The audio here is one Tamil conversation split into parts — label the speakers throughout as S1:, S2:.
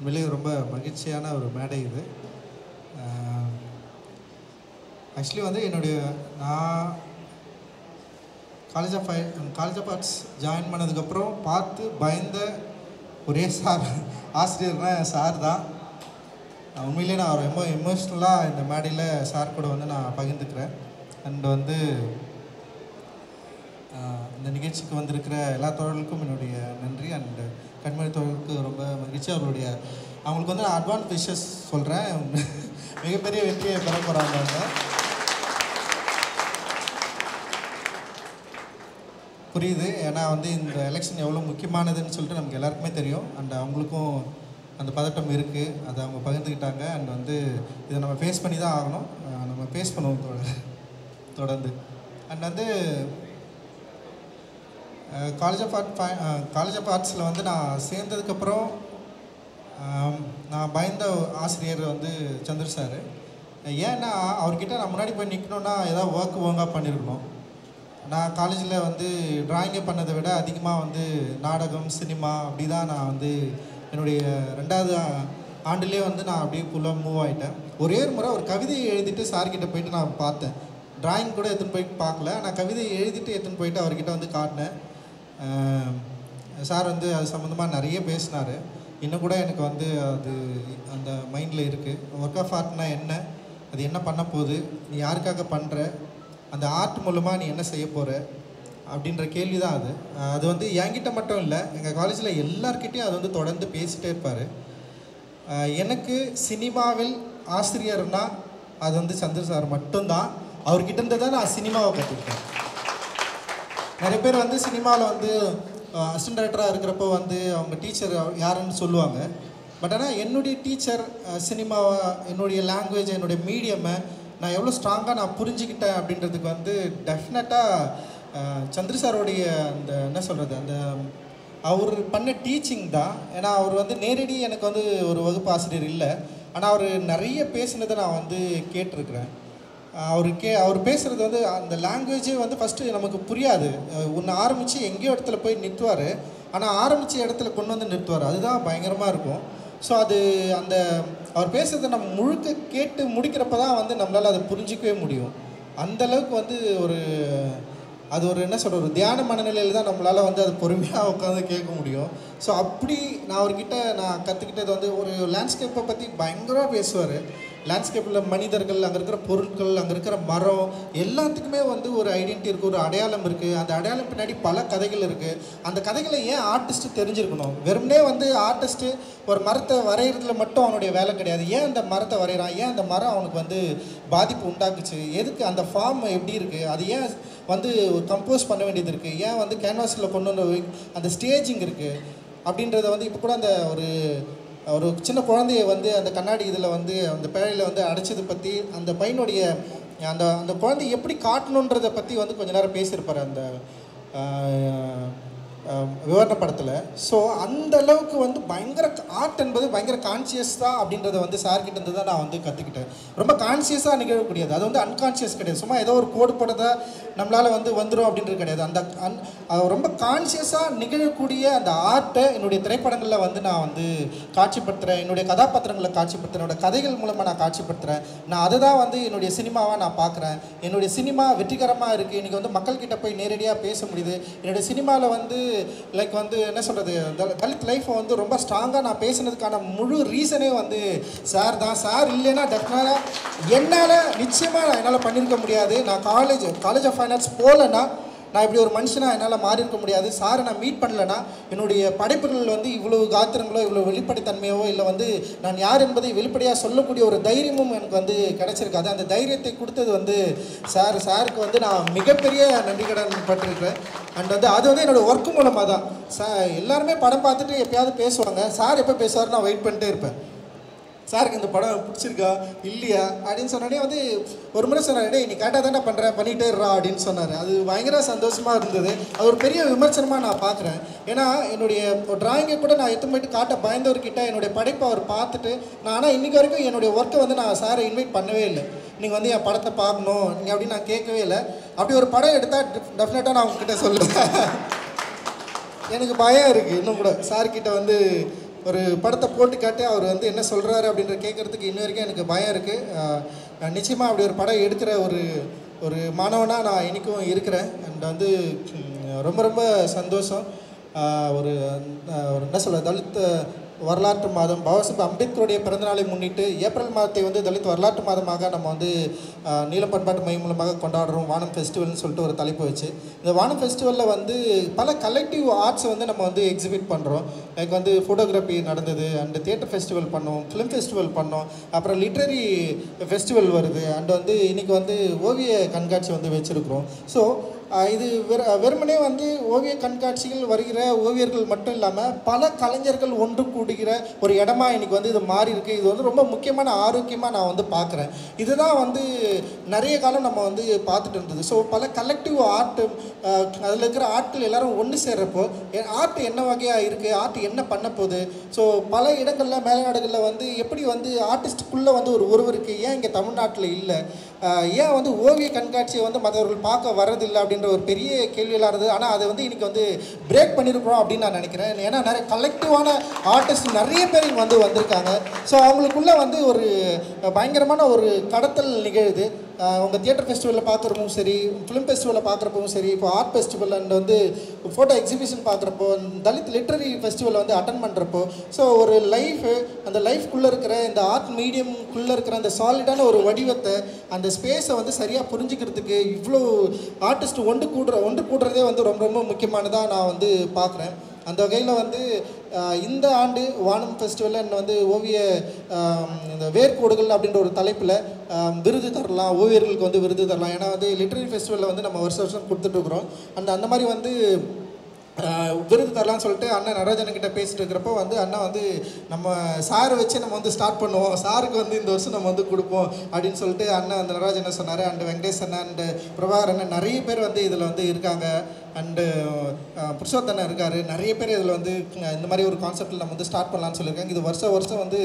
S1: உண்மையிலேயே ரொம்ப மகிழ்ச்சியான ஒரு மேடை இது. ஆக்சுவலி வந்து நான் காலேஜ் ஆஃப் ஆர்ட்ஸ் ஜாயின் பண்ணதுக்கப்புறம் பார்த்து பயந்த ஒரே ஆசிரியர்னா சார் தான். உண்மையிலே நான் ரொம்ப எமோஷ்னலாக இந்த மேடையில் சார் கூட வந்து நான் பகிர்ந்துக்கிறேன். அண்ட் வந்து இந்த நிகழ்ச்சிக்கு வந்திருக்கிற எல்லா தோழர்களுக்கும் என்னுடைய நன்றி. அண்ட் கண்மணி தோழர்களுக்கு ரொம்ப மகிழ்ச்சி. அவங்களுக்கு வந்து நான் அட்வான்ஸ் விஷஸ் சொல்கிறேன். மிகப்பெரிய வெற்றியை பெற போகிறாங்க. புரியுது, ஏன்னா வந்து இந்த எலெக்ஷன் எவ்வளோ முக்கியமானதுன்னு சொல்லிட்டு நமக்கு எல்லாருக்குமே தெரியும். அண்ட் அவங்களுக்கும் அந்த பதட்டம் இருக்குது, அதை அவங்க பகிர்ந்துக்கிட்டாங்க. அண்ட் வந்து இதை நம்ம ஃபேஸ் பண்ணி தான் ஆகணும், நம்ம ஃபேஸ் பண்ணுவோம் தொடர்ந்து. அண்ட் வந்து காலேஜ் ஆஃப் ஆர்ட்ஸில் வந்து நான் சேர்ந்ததுக்கப்புறம் நான் பயந்த ஆசிரியர் வந்து சந்திர சார். ஏன்னா அவர்கிட்ட நான் முன்னாடி போய் நிற்கணுன்னா ஏதாவது ஒழுங்காக பண்ணியிருக்கணும். நான் காலேஜில் வந்து ட்ராயிங்கை பண்ணதை விட அதிகமாக வந்து நாடகம், சினிமா அப்படி தான் நான் வந்து என்னுடைய 2வது ஆண்டுலேயே வந்து நான் அப்படியே ஃபுல்லாக மூவ் ஆகிட்டேன். ஒரே ஒரு முறை ஒரு கவிதையை எழுதிட்டு சார்கிட்ட போயிட்டு நான் பார்த்தேன். ட்ராயிங் கூட எடுத்துன்னு போய் பார்க்கல, ஆனால் கவிதையை எழுதிட்டு எடுத்துன்னு போயிட்டு அவர்கிட்ட வந்து காட்டினேன். சார் வந்து அது சம்மந்தமாக நிறைய பேசினார். இன்னும் கூட எனக்கு வந்து அது அந்த மைண்டில் இருக்குது. ஒர்க் ஆஃப் ஆர்ட்னா என்ன, அது என்ன பண்ண போகுது, நீ யாருக்காக பண்ணுற, அந்த ஆர்ட் மூலமாக நீ என்ன செய்ய போகிற அப்படின்ற கேள்வி தான் அது. அது வந்து என்கிட்ட மட்டும் இல்லை, எங்கள் காலேஜில் எல்லார்கிட்டையும் அது வந்து தொடர்ந்து பேசிகிட்டே இருப்பார். எனக்கு சினிமாவில் ஆசிரியர்னா அது வந்து சந்திர சார் மட்டும்தான். அவர்கிட்ட இருந்து தான் நான் சினிமாவை கற்றுக்கிட்டேன். நிறைய பேர் வந்து சினிமாவில் வந்து அசிஸ்டன்ட் டைரக்டராக இருக்கிறப்போ வந்து அவங்க டீச்சர் யாருன்னு சொல்லுவாங்க. பட் ஆனால் என்னுடைய டீச்சர் சினிமாவை, என்னுடைய லாங்குவேஜ், என்னுடைய மீடியமை நான் எவ்வளோ ஸ்ட்ராங்காக நான் புரிஞ்சுக்கிட்டேன் அப்படின்றதுக்கு வந்து டெஃபினட்டாக சந்திர சாரோடைய அந்த என்ன சொல்கிறது, அந்த அவர் பண்ண டீச்சிங் தான். ஏன்னா அவர் வந்து நேரடி எனக்கு வந்து ஒரு வகுப்பு ஆசிரியர் இல்லை, ஆனால் அவர் நிறைய பேசுனதை நான் வந்து கேட்டிருக்கிறேன். அவர் பேசுகிறது வந்து அந்த லாங்குவேஜே வந்து ஃபஸ்ட்டு நமக்கு புரியாது. ஒன்று ஆரம்பித்து எங்கேயோ இடத்துல போய் நிறுத்துவார், ஆனால் ஆரம்பித்த இடத்துல கொண்டு வந்து நிறுத்துவார். அதுதான் பயங்கரமாக இருக்கும். ஸோ அது அந்த அவர் பேசுகிறத நம்ம முழுக்க கேட்டு முடிக்கிறப்ப தான் வந்து நம்மளால் அதை புரிஞ்சிக்கவே முடியும். அந்தளவுக்கு வந்து அது ஒரு என்ன சொல்கிற, ஒரு தியான மனநிலையில் தான் நம்மளால் வந்து அது பொறுமையாக உட்காந்து கேட்க முடியும். ஸோ அப்படி நான் அவர்கிட்ட நான் கற்றுக்கிட்டது வந்து ஒரு லேண்ட்ஸ்கேப்பை பற்றி பயங்கரமாக பேசுவார். லேண்ட்ஸ்கேப்பில் மனிதர்கள், அங்கே இருக்கிற பொருட்கள், அங்கே இருக்கிற மரம், எல்லாத்துக்குமே வந்து ஒரு ஐடென்டிட்டி இருக்குது, ஒரு அடையாளம் இருக்குது. அந்த அடையாளம் பின்னாடி பல கதைகள் இருக்குது. அந்த கதைகளை ஏன் ஆர்டிஸ்ட்டு தெரிஞ்சிருக்கணும்? வெறுமனே வந்து ஆர்டிஸ்ட்டு ஒரு மரத்தை வரைகிறதுல மட்டும் அவனுடைய வேலை கிடையாது. ஏன் அந்த மரத்தை வரைகிறான், ஏன் அந்த மரம் அவனுக்கு வந்து பாதிப்பு உண்டாக்குச்சு, எதுக்கு அந்த ஃபார்ம் எப்படி இருக்குது, அது ஏன் வந்து கம்போஸ் பண்ண வேண்டியது இருக்குது, ஏன் வந்து கேன்வாஸில் கொண்டு வந்து அந்த ஸ்டேஜிங் இருக்குது அப்படின்றத வந்து இப்போ கூட அந்த ஒரு சின்ன குழந்தைய வந்து அந்த கண்ணாடி இதில் வந்து அந்த பேழையில் வந்து அடைச்சதை பற்றி, அந்த பையனுடைய அந்த குழந்தை எப்படி காட்டணுன்றதை பற்றி வந்து கொஞ்ச நேரம் பேசியிருப்பார் அந்த விவரண படத்தில். ஸோ அந்த அளவுக்கு வந்து பயங்கர ஆர்ட் என்பது பயங்கர கான்சியஸ் தான் அப்படின்றத வந்து சார்கிட்ட இருந்து தான் நான் வந்து கற்றுக்கிட்டேன். ரொம்ப கான்சியஸாக நிகழக்கூடியது, அது வந்து அன்கான்சியஸ் கிடையாது. சும்மா ஏதோ ஒரு கோடு போட்டதா நம்மளால் வந்து வந்துடும் அப்படின்றது கிடையாது. ரொம்ப கான்சியஸாக நிகழக்கூடிய அந்த ஆர்ட்டை என்னுடைய திரைப்படங்களில் வந்து நான் வந்து காட்சிப்படுத்துகிறேன். என்னுடைய கதாபாத்திரங்களை காட்சிப்படுத்துகிறேன், என்னோடய கதைகள் மூலமாக நான் காட்சிப்படுத்துகிறேன். நான் அதை தான் வந்து என்னுடைய சினிமாவாக நான் பார்க்குறேன். என்னுடைய சினிமா வெற்றிகரமாக இருக்குது. இன்றைக்கி வந்து மக்கள்கிட்ட போய் நேரடியாக பேச முடியுது. என்னுடைய சினிமாவில் வந்து லைக் வந்து என்ன சொல்கிறது, தலித் லைஃப்பை வந்து ரொம்ப ஸ்ட்ராங்காக நான் பேசுனதுக்கான முழு ரீசனே வந்து சார் தான். சார் இல்லைன்னா டெஃபினட்டாக என்னால் நிச்சயமாக என்னால் பண்ணியிருக்க முடியாது. நான் காலேஜ் ஆஃப் ஃபைன் ஆர்ட்ஸ் போகலன்னா நான் இப்படி ஒரு மனுஷனாக என்னால் மாறி இருக்க முடியாது. சாரை நான் மீட் பண்ணலைன்னா என்னுடைய படைப்புகள் வந்து இவ்வளவு காத்திரங்களோ, இவ்வளோ வெளிப்படைத்தன்மையோ, இல்லை வந்து நான் யார் என்பதை வெளிப்படையாக சொல்லக்கூடிய ஒரு தைரியமும் எனக்கு வந்து கிடச்சிருக்காது. அந்த தைரியத்தை கொடுத்தது வந்து சாருக்கு வந்து நான் மிகப்பெரிய நன்றி கடன் பட்டிருக்கிறேன். அண்ட் வந்து அது வந்து என்னோடய ஒர்க்கு மூலமாக தான். எல்லாருமே படம் பார்த்துட்டு எப்போயாவது பேசுவாங்க, சார் எப்போ பேசுவார் நான் வெயிட் பண்ணிட்டே இருப்பேன். சாருக்கு இந்த படம் பிடிச்சிருக்கா இல்லையா அப்படின்னு சொன்னோடனே வந்து ஒரு முறை சொன்னார், டேய் நீ கரெக்டாக தானே பண்ணுற, பண்ணிகிட்டே இருறா அப்படின்னு சொன்னார். அது பயங்கர சந்தோஷமாக இருந்தது. அது ஒரு பெரிய விமர்சனமாக நான் பார்க்குறேன். ஏன்னா என்னுடைய ட்ராயிங்கை கூட நான் எடுத்து போயிட்டு காட்ட பயந்தவர்கிட்ட என்னுடைய படைப்பை அவர் பார்த்துட்டு, நான் ஆனால் இன்றைக்கி வரைக்கும் என்னுடைய ஒர்க்கை வந்து நான் சாரை இன்வைட் பண்ணவே இல்லை. நீங்கள் வந்து என் படத்தை பார்க்கணும் நீங்கள் அப்படின்னு நான் கேட்கவே இல்லை. அப்படி ஒரு படம் எடுத்தால் டெஃபினட்டாக நான் உங்ககிட்ட சொல்லுவேன். எனக்கு பயம் இருக்குது இன்னும் கூட சார்கிட்ட வந்து ஒரு படத்தை போட்டு காட்டி அவர் வந்து என்ன சொல்கிறாரு அப்படின்ற கேட்குறதுக்கு இன்ன வரைக்கும் எனக்கு பயம் இருக்குது. நிச்சயமாக அப்படி ஒரு படம் எடுக்கிற ஒரு ஒரு மாணவனாக நான் இன்றைக்கும் இருக்கிறேன். அண்ட் வந்து ரொம்ப ரொம்ப சந்தோஷம். ஒரு என்ன சொல்ல, தலித் வரலாற்று மாதம் பாபாசாஹேப் அம்பேத்கருடைய பிறந்தநாளை முன்னிட்டு ஏப்ரல் மாதத்தை வந்து தலித் வரலாற்று மாதமாக நம்ம வந்து நீலம் பண்பாட்டு மையம் மூலமாக கொண்டாடுறோம். வானம் ஃபெஸ்டிவல்னு சொல்லிட்டு ஒரு தலைப்பு வச்சு இந்த வானம் ஃபெஸ்டிவலில் வந்து பல கலெக்டிவ் ஆர்ட்ஸை வந்து நம்ம வந்து எக்ஸிபிட் பண்ணுறோம். லைக் வந்து ஃபோட்டோகிராஃபி நடந்தது, அண்டு தியேட்டர் ஃபெஸ்டிவல் பண்ணோம், ஃபிலிம் ஃபெஸ்டிவல் பண்ணோம், அப்புறம் லிட்ரரி ஃபெஸ்டிவல் வருது, அண்டு வந்து இன்றைக்கி வந்து ஓவிய கண்காட்சி வந்து வச்சுருக்கிறோம். ஸோ இது வெறுமனே வந்து ஓவிய கண்காட்சிகள் வருகிற ஓவியர்கள் மட்டும் இல்லாமல் பல கலைஞர்கள் ஒன்று கூடுகிற ஒரு இடமா இன்றைக்கி வந்து இது மாறி இருக்குது. இது வந்து ரொம்ப முக்கியமான ஆரோக்கியமாக நான் வந்து பார்க்குறேன். இதுதான் வந்து நிறைய காலம் நம்ம வந்து பார்த்துட்டு இருந்தது. ஸோ பல கலெக்டிவ் ஆர்ட்டு, அதில் இருக்கிற ஆட்கள் எல்லோரும் ஒன்று சேர்றப்போ ஆர்ட் என்ன வகையாக இருக்குது, ஆர்ட் என்ன பண்ண போகுது. ஸோ பல இடங்களில் மேல்நாடுகளில் வந்து எப்படி வந்து ஆர்டிஸ்ட்டுக்குள்ளே வந்து ஒருவருக்கு ஏன் இங்கே தமிழ்நாட்டில் இல்லை, ஏன் வந்து ஓவிய கண்காட்சியை வந்து மற்றவர்கள் பார்க்க வர்றதில்லை அப்படின்ற ஒரு பெரிய கேள்வியெல்லாம் இருந்தது. ஆனால் அதை வந்து இன்றைக்கி வந்து பிரேக் பண்ணியிருக்கிறோம் அப்படின்னு நான் நினைக்கிறேன். ஏன்னா நிறைய கலெக்டிவான ஆர்டிஸ்ட் நிறைய பேர் வந்து வந்திருக்காங்க. ஸோ அவங்களுக்குள்ளே வந்து ஒரு பயங்கரமான ஒரு கடத்தல் நிகழுது. உங்கள் தியேட்டர் ஃபெஸ்டிவலில் பார்க்குறப்பவும் சரி, ஃபிலிம் ஃபெஸ்டிவலில் பார்க்குறப்பவும் சரி, இப்போ ஆர்ட் ஃபெஸ்டிவல் அண்ட் வந்து ஃபோட்டோ எக்ஸிபிஷன் பார்க்குறப்போ, தலித் லிட்ரரி ஃபெஸ்டிவல் வந்து அட்டன் பண்ணுறப்போ, ஸோ ஒரு லைஃபு, அந்த லைஃப்குள்ளே இருக்கிற இந்த ஆர்ட் மீடியம்குள்ளே இருக்கிற அந்த சாலிடான ஒரு வடிவத்தை, அந்த ஸ்பேஸை வந்து சரியாக புரிஞ்சுக்கிறதுக்கு இவ்வளோ ஆர்டிஸ்ட் ஒன்று கூடுறதே வந்து ரொம்ப ரொம்ப முக்கியமானதாக நான் வந்து பார்க்குறேன். அந்த வகையில் வந்து இந்த ஆண்டு வானம் ஃபெஸ்டிவலில் வந்து ஓவிய இந்த வேர்க்கோடுகள் அப்படின்ற ஒரு தலைப்பில் விருது தரலாம், ஓவியர்களுக்கு வந்து விருது தரலாம். ஏன்னா வந்து லிட்ரரி ஃபெஸ்டிவலில் வந்து நம்ம வருஷம் கொடுத்துட்ருக்குறோம். அந்த மாதிரி வந்து விருது தரலான்னு சொல்லிட்டு அண்ணன் நடராஜன்கிட்ட பேசிட்டு இருக்கிறப்போ வந்து அண்ணா வந்து நம்ம சாரை வச்சு நம்ம வந்து ஸ்டார்ட் பண்ணுவோம், சாருக்கு வந்து இந்த வருஷம் நம்ம வந்து கொடுப்போம் அப்படின்னு சொல்லிட்டு அண்ணன் அந்த நடராஜன் சொன்னார். And Venkatesh Anna and Prabhakar அண்ணன் நிறைய பேர் வந்து இதில் வந்து இருக்காங்க. அண்டு புருஷோத்தண்ணன் இருக்கார். நிறைய பேர் இதில் வந்து இந்த மாதிரி ஒரு கான்செப்டில் நம்ம வந்து ஸ்டார்ட் பண்ணலான்னு சொல்லியிருக்காங்க. இது வருஷம் வந்து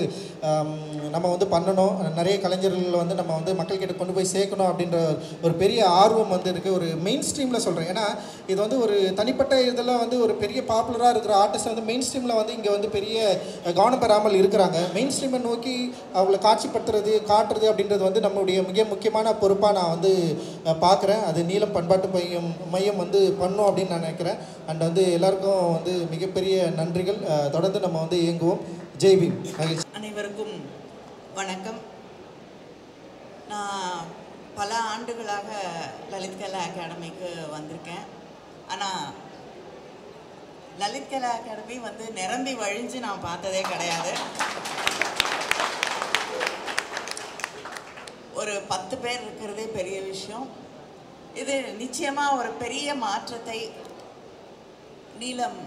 S1: நம்ம வந்து பண்ணணும். நிறைய கலைஞர்கள் வந்து நம்ம வந்து மக்கள்கிட்ட கொண்டு போய் சேர்க்கணும் அப்படின்ற ஒரு பெரிய ஆர்வம் வந்து இருக்குது. ஒரு மெயின் ஸ்ட்ரீமில் சொல்கிறேன். ஏன்னா இது வந்து ஒரு தனிப்பட்ட இதில் வந்து ஒரு பெரிய பாப்புலராக இருக்கிற ஆர்டிஸ்ட் வந்து மெயின் ஸ்ட்ரீமில் வந்து இங்கே வந்து பெரிய கவனம் பெறாமல் இருக்கிறாங்க. மெயின் ஸ்ட்ரீமை நோக்கி அவங்களை காட்சிப்படுத்துறது, காட்டுறது அப்படின்றது வந்து நம்மளுடைய மிக முக்கியமான பொறுப்பாக நான் வந்து பார்க்குறேன். அது நீலம் பண்பாட்டு மையம் வந்து பண்ணும் அப்படின்னு நான் நினைக்கிறேன். அண்ட் வந்து எல்லாருக்கும் வந்து மிகப்பெரிய நன்றிகள். தொடர்ந்து நம்ம வந்து இயங்குவோம். ஜெய் பீம்.
S2: அனைவருக்கும் வணக்கம். நான் பல ஆண்டுகளாக லலித் கலா அகாடமிக்கு வந்திருக்கேன். ஆனால் லலித் கலா அகாடமி வந்து நிரம்பி வழிஞ்சு நான் பார்த்ததே கிடையாது. ஒரு 10 பேர் இருக்கிறதே பெரிய விஷயம். இது நிச்சயமாக ஒரு பெரிய மாற்றத்தை நீலம்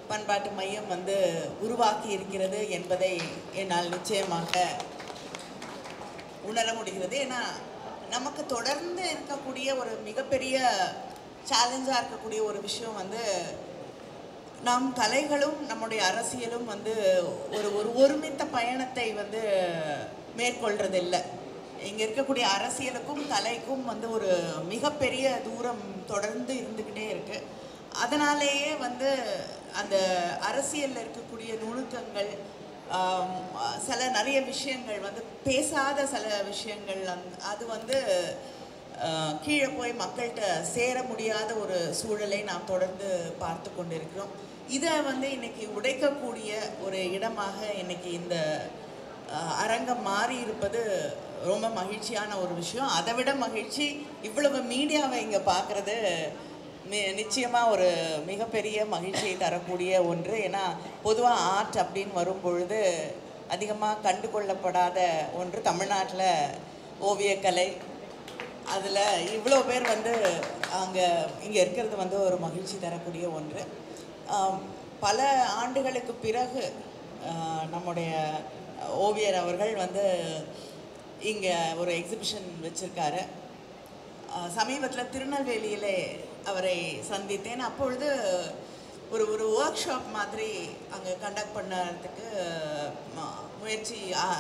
S2: பண்பாட்டு மையம் வந்து உருவாக்கி இருக்கிறது என்பதை என்னால் நிச்சயமாக உணர முடிகிறது. ஏன்னா நமக்கு தொடர்ந்து இருக்கக்கூடிய ஒரு மிகப்பெரிய சேலஞ்சாக இருக்கக்கூடிய ஒரு விஷயம் வந்து நம் கலைகளும் நம்முடைய அரசியலும் வந்து ஒரு ஒருமித்த பயணத்தை வந்து மேற்கொள்றதில்லை. இங்கே இருக்கக்கூடிய அரசியலுக்கும் கலைக்கும் வந்து ஒரு மிகப்பெரிய தூரம் தொடர்ந்து இருந்துக்கிட்டே இருக்குது. அதனாலேயே வந்து அந்த அரசியலில் இருக்கக்கூடிய நுணுக்கங்கள், சில நிறைய விஷயங்கள் வந்து பேசாத சில விஷயங்கள் அது வந்து கீழே போய் மக்கள்கிட்ட சேர முடியாத ஒரு சூழலை நாம் தொடர்ந்து பார்த்து கொண்டிருக்கிறோம். இதை வந்து இன்னைக்கு உடைக்கக்கூடிய ஒரு இடமாக இன்னைக்கு இந்த அரங்கம் மாறி இருப்பது ரொம்ப மகிழ்ச்சியான ஒரு விஷயம். அதை விட மகிழ்ச்சி இவ்வளவு மீடியாவை இங்கே பார்க்குறது நிச்சயமாக ஒரு மிகப்பெரிய மகிழ்ச்சியை தரக்கூடிய ஒன்று. ஏன்னா பொதுவாக ஆர்ட் அப்படின்னு வரும் பொழுது அதிகமாக கண்டு கொள்ளப்படாத ஒன்று தமிழ்நாட்டில் ஓவியக்கலை. அதில் இவ்வளோ பேர் வந்து இங்கே இருக்கிறது வந்து ஒரு மகிழ்ச்சி தரக்கூடிய ஒன்று. பல ஆண்டுகளுக்கு பிறகு நம்முடைய ஓவியர் அவர்கள் வந்து இங்கே ஒரு எக்ஸிபிஷன் வச்சுருக்காரு. சமீபத்தில் திருநெல்வேலியில் அவரை சந்தித்தேன். அப்பொழுது ஒரு ஒர்க் ஷாப் மாதிரி அங்கே கண்டக்ட் பண்ணுறதுக்கு முயற்சி,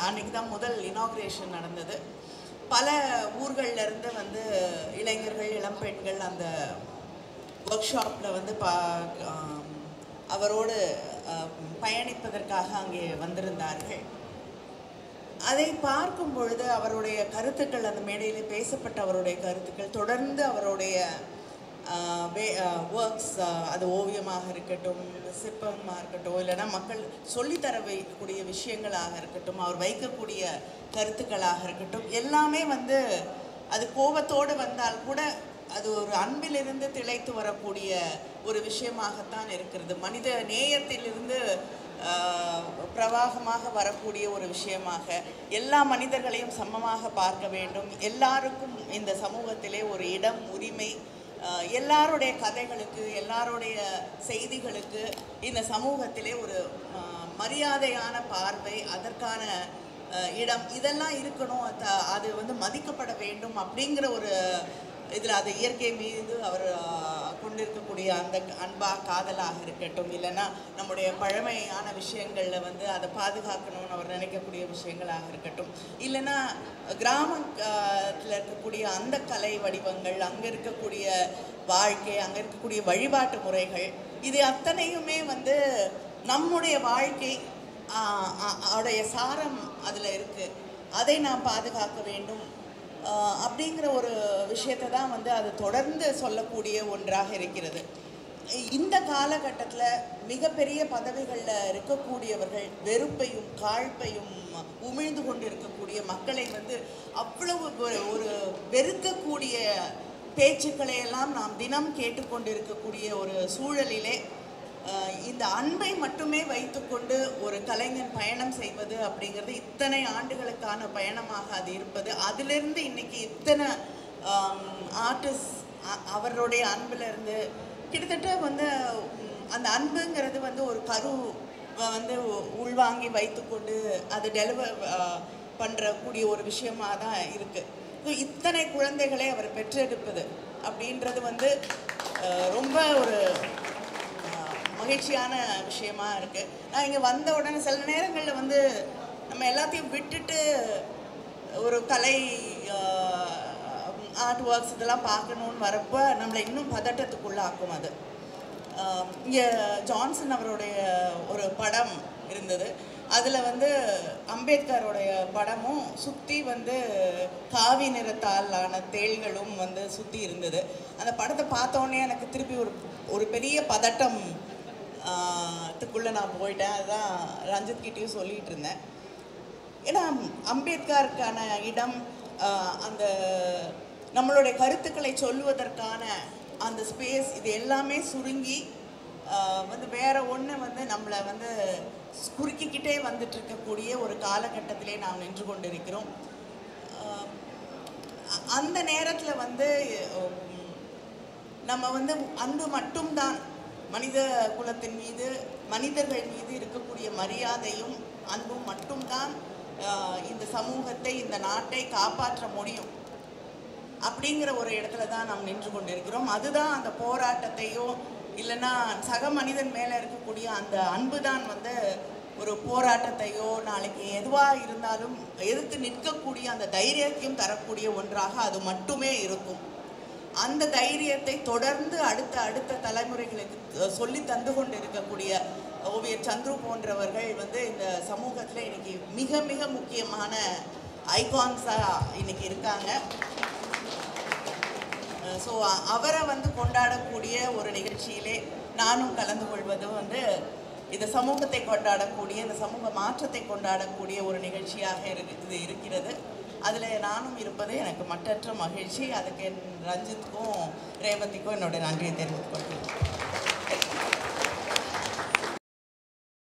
S2: அன்றைக்கி தான் முதல் இனாக்ரேஷன் நடந்தது. பல ஊர்களிலிருந்து வந்து இளைஞர்கள், இளம்பெண்கள் அந்த ஒர்க் ஷாப்பில் வந்து அவரோடு பயணிப்பதற்காக அங்கே வந்திருந்தார்கள். அதை பார்க்கும் பொழுது அவருடைய கருத்துக்கள், அந்த மேடையிலே பேசப்பட்ட அவருடைய கருத்துக்கள், தொடர்ந்து அவருடைய ஒர்க்ஸ், அது ஓவியமாக இருக்கட்டும், சிற்பமாக இருக்கட்டும், இல்லைன்னா மக்கள் சொல்லித்தர வைக்கக்கூடிய விஷயங்களாக இருக்கட்டும், அவர் வைக்கக்கூடிய கருத்துக்களாக இருக்கட்டும், எல்லாமே வந்து அது கோபத்தோடு வந்தால் கூட அது ஒரு அன்பிலிருந்து திளைத்து வரக்கூடிய ஒரு விஷயமாகத்தான் இருக்கிறது. மனித நேயத்திலிருந்து பிரவாகமாக வரக்கூடிய ஒரு விஷயமாக, எல்லா மனிதர்களையும் சமமாக பார்க்க வேண்டும், எல்லாருக்கும் இந்த சமூகத்திலே ஒரு இடம், உரிமை, எல்லாருடைய கதைகளுக்கு, எல்லாருடைய செய்திகளுக்கு இந்த சமூகத்திலே ஒரு மரியாதையான பார்வை, அதற்கான இடம், இதெல்லாம் இருக்கணும். அது வந்து மதிக்கப்பட வேண்டும் அப்படிங்கிற ஒரு இதில், அது இயற்கை மீது அவர் கொண்டிருக்கக்கூடிய அந்த அன்பா காதலாக இருக்கட்டும், இல்லைன்னா நம்முடைய பழமையான விஷயங்களில் வந்து அதை பாதுகாக்கணும்னு அவர் நினைக்கக்கூடிய விஷயங்களாக இருக்கட்டும், இல்லைன்னா கிராமத்தில் இருக்கக்கூடிய அந்த கலை வடிவங்கள், அங்கே இருக்கக்கூடிய வாழ்க்கை, அங்கே இருக்கக்கூடிய வழிபாட்டு முறைகள், இது அத்தனையுமே வந்து நம்முடைய வாழ்க்கை அவருடைய சாரம் அதில் இருக்குது. அதை நாம் பாதுகாக்க வேண்டும் அப்படிங்கிற ஒரு விஷயத்தை தான் வந்து அது தொடர்ந்து சொல்லக்கூடிய ஒன்றாக இருக்கிறது. இந்த காலகட்டத்தில் மிகப்பெரிய பதவிகளில் இருக்கக்கூடியவர்கள் வெறுப்பையும் காழ்ப்பையும் உமிழ்ந்து கொண்டு இருக்கக்கூடிய மக்களை வந்து அவ்வளவு ஒரு வெறுக்கக்கூடிய பேச்சுக்களை எல்லாம் நாம் தினம் கேட்டுக்கொண்டு இருக்கக்கூடிய ஒரு சூழலிலே இந்த அன்பை மட்டுமே வைத்துக்கொண்டு ஒரு கலைஞன் பயணம் செய்வது அப்படிங்கிறது, இத்தனை ஆண்டுகளுக்கான பயணமாக அது இருப்பது, அதிலிருந்து இன்னைக்கு இத்தனை ஆர்டிஸ்ட் அவருடைய அன்பிலிருந்து கிட்டத்தட்ட வந்து அந்த அன்புங்கிறது வந்து ஒரு கரு வந்து உள்வாங்கி வைத்துக்கொண்டு அது டெலிவர் பண்ணுறக்கூடிய ஒரு விஷயமாக தான் இருக்குது. ஸோ இத்தனை குழந்தைகளை அவர் பெற்றெடுப்பது அப்படின்றது வந்து ரொம்ப ஒரு மகிழ்ச்சியான விஷயமா இருக்குது. நான் இங்கே வந்த உடனே சில நேரங்களில் வந்து நம்ம எல்லாத்தையும் விட்டுட்டு ஒரு கலை ஆர்ட் ஒர்க்ஸ் இதெல்லாம் பார்க்கணுன்னு வரப்போ நம்மளை இன்னும் பதட்டத்துக்குள்ளாக்கும். அது இங்கே ஜான்சன் அவருடைய ஒரு படம் இருந்தது, அதில் வந்து அம்பேத்கருடைய படமும் சுற்றி வந்து காவி நிறத்தாலான தேள்களும் வந்து சுற்றி இருந்தது. அந்த படத்தை பார்த்தோன்னே எனக்கு திருப்பி ஒரு பெரிய பதட்டம் த்துக்குள்ளே நான் போயிட்டேன். அதுதான் ரஞ்சித் கிட்டேயும் சொல்லிகிட்டு இருந்தேன். ஏன்னா அம்பேத்கருக்கான இடம், அந்த நம்மளுடைய கருத்துக்களை சொல்லுவதற்கான அந்த ஸ்பேஸ், இது எல்லாமே சுருங்கி வந்து வேற ஒன்று வந்து நம்மளை வந்து குறுக்கிக்கிட்டே வந்துட்டு இருக்கக்கூடிய ஒரு காலகட்டத்திலே நாம் நின்று கொண்டிருக்கிறோம். அந்த நேரத்தில் வந்து நம்ம வந்து அன்பு மட்டும்தான், மனித குலத்தின் மீது, மனிதர்கள் மீது இருக்கக்கூடிய மரியாதையும் அன்பும் மட்டும்தான் இந்த சமூகத்தை, இந்த நாட்டை காப்பாற்ற முடியும் அப்படிங்கிற ஒரு இடத்துல தான் நாம் நின்று கொண்டிருக்கிறோம். அதுதான் அந்த போராட்டத்தையோ இல்லைன்னா சக மனிதன் மேலே இருக்கக்கூடிய அந்த அன்பு தான் வந்து ஒரு போராட்டத்தையோ நாளைக்கு எதுவாக இருந்தாலும் எதிர்த்து நிற்கக்கூடிய அந்த தைரியத்தையும் தரக்கூடிய ஒன்றாக அது மட்டுமே இருக்கும். அந்த தைரியத்தை தொடர்ந்து அடுத்த தலைமுறைகளுக்கு சொல்லி தந்து கொண்டு இருக்கக்கூடிய ஓவியர் சந்துரு போன்றவர்கள் வந்து இந்த சமூகத்தில் இன்னைக்கு மிக மிக முக்கியமான ஐகான்ஸாக இன்னைக்கு இருக்காங்க. ஸோ அவரை வந்து கொண்டாடக்கூடிய ஒரு நிகழ்ச்சியிலே நானும் கலந்து கொள்வது வந்து இந்த சமூகத்தை கொண்டாடக்கூடிய, இந்த சமூக மாற்றத்தை கொண்டாடக்கூடிய ஒரு நிகழ்ச்சியாக இது இருக்கிறது. அதில் நானும் இருப்பது எனக்கு மற்றற்ற மகிழ்ச்சி. அதுக்கு ரஞ்சித்துக்கும் ரேவதிக்கும் என்னுடைய நன்றியை தெரிவித்துக் கொள்கிறேன்.